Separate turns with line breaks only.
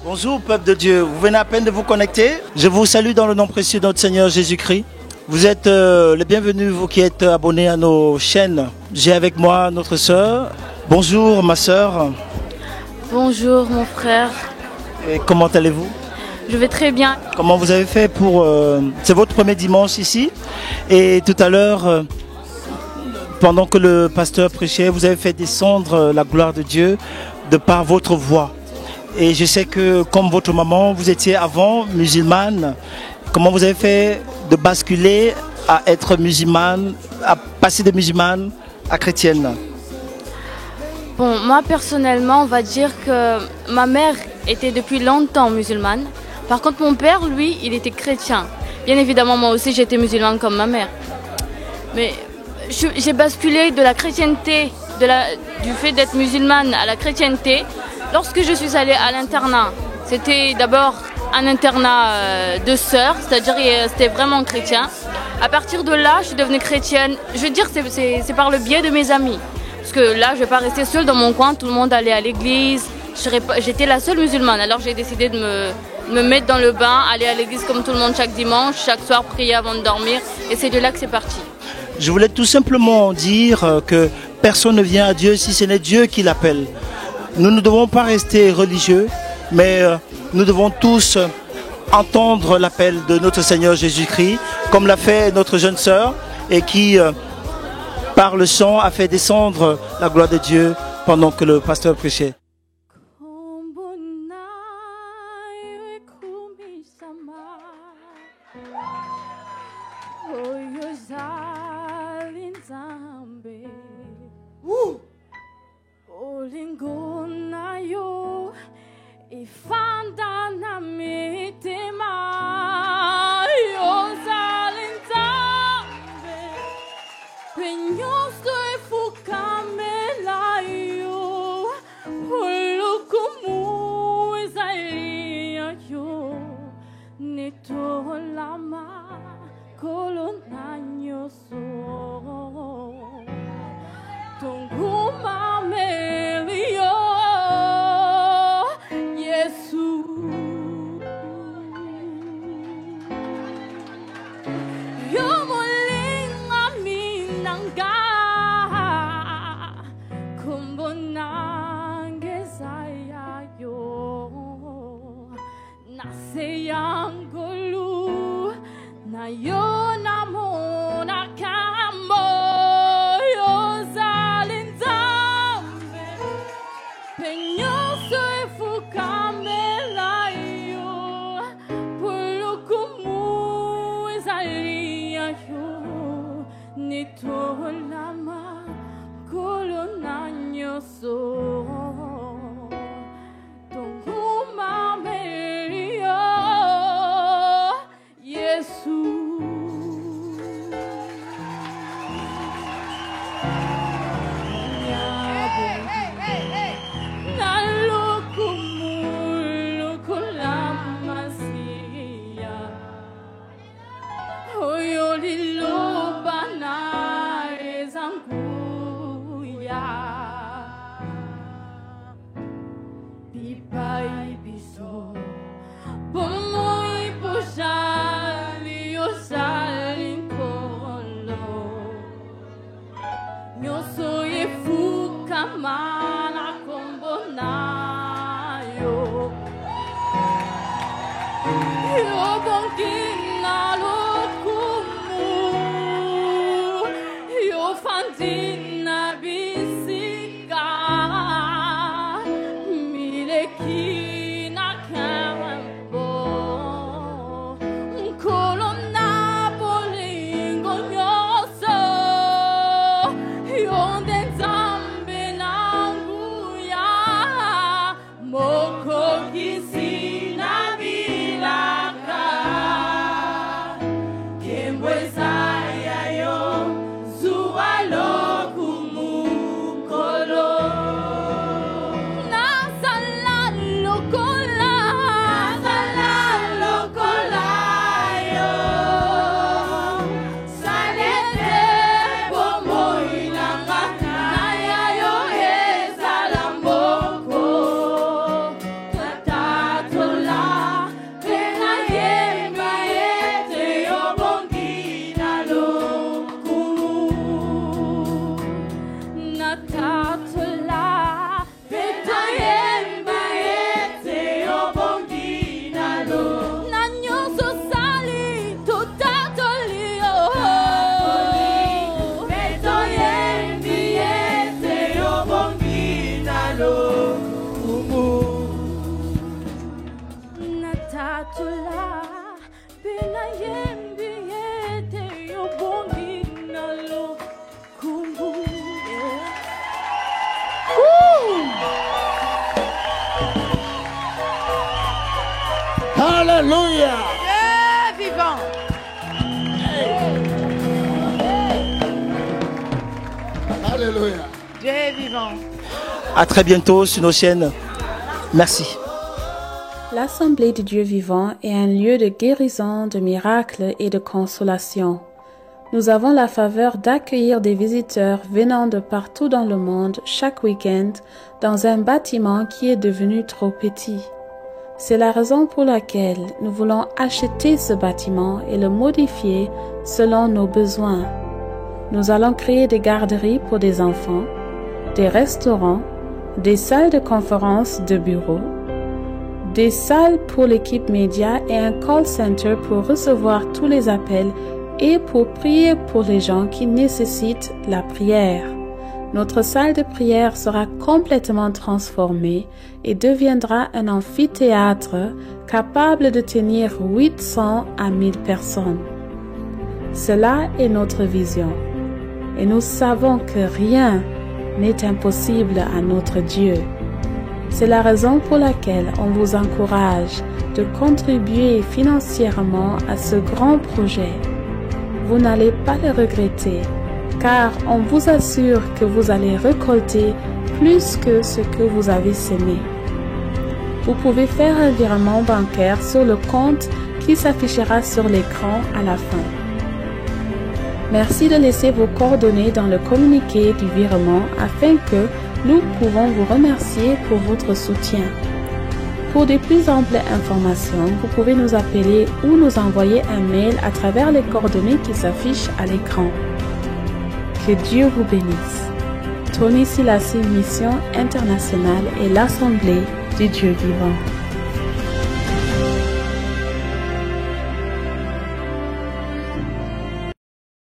Bonjour peuple de Dieu, vous venez à peine de vous connecter. Je vous salue dans le nom précieux de notre Seigneur Jésus-Christ. Vous êtes les bienvenus, vous qui êtes abonnés à nos chaînes. J'ai avec moi notre sœur. Bonjour ma sœur.
Bonjour mon frère.
Et comment allez-vous?
Je vais très bien.
Comment vous avez fait pour... c'est votre premier dimanche ici. Et tout à l'heure, pendant que le pasteur prêchait, vous avez fait descendre la gloire de Dieu de par votre voix. Et je sais que comme votre maman, vous étiez avant musulmane. Comment vous avez fait de basculer à être musulmane, à passer de musulmane à chrétienne?
Bon, moi personnellement, on va dire que ma mère était depuis longtemps musulmane. Par contre, mon père, lui, il était chrétien. Bien évidemment, moi aussi, j'étais musulmane comme ma mère. Mais j'ai basculé de la chrétienté, du fait d'être musulmane à la chrétienté, lorsque je suis allée à l'internat. C'était d'abord un internat de sœurs, c'est-à-dire c'était vraiment chrétien. À partir de là, je suis devenue chrétienne. Je veux dire, c'est par le biais de mes amis. Parce que là, je ne vais pas rester seule dans mon coin, tout le monde allait à l'église. J'étais la seule musulmane, alors j'ai décidé de me mettre dans le bain, aller à l'église comme tout le monde chaque dimanche, chaque soir prier avant de dormir. Et c'est de là que c'est parti.
Je voulais tout simplement dire que personne ne vient à Dieu si ce n'est Dieu qui l'appelle. Nous ne devons pas rester religieux, mais nous devons tous entendre l'appel de notre Seigneur Jésus-Christ, comme l'a fait notre jeune sœur, et qui, par le chant, a fait descendre la gloire de Dieu pendant que le pasteur prêchait.
Moko kisina bilaka
Alléluia.
Dieu vivant.
Alléluia.
Dieu est vivant.
À très bientôt sur nos chaînes. Merci.
L'Assemblée de Dieu vivant est un lieu de guérison, de miracles et de consolation. Nous avons la faveur d'accueillir des visiteurs venant de partout dans le monde chaque week-end dans un bâtiment qui est devenu trop petit. C'est la raison pour laquelle nous voulons acheter ce bâtiment et le modifier selon nos besoins. Nous allons créer des garderies pour des enfants, des restaurants, des salles de conférence de bureaux, des salles pour l'équipe média et un call center pour recevoir tous les appels et pour prier pour les gens qui nécessitent la prière. Notre salle de prière sera complètement transformée et deviendra un amphithéâtre capable de tenir 800 à 1000 personnes. Cela est notre vision et nous savons que rien n'est impossible à notre Dieu. C'est la raison pour laquelle on vous encourage de contribuer financièrement à ce grand projet. Vous n'allez pas le regretter, car on vous assure que vous allez récolter plus que ce que vous avez semé. Vous pouvez faire un virement bancaire sur le compte qui s'affichera sur l'écran à la fin. Merci de laisser vos coordonnées dans le communiqué du virement afin que nous pouvons vous remercier pour votre soutien. Pour de plus amples informations, vous pouvez nous appeler ou nous envoyer un mail à travers les coordonnées qui s'affichent à l'écran. Que Dieu vous bénisse. Tony Silassi Mission Internationale et l'Assemblée du Dieu vivant.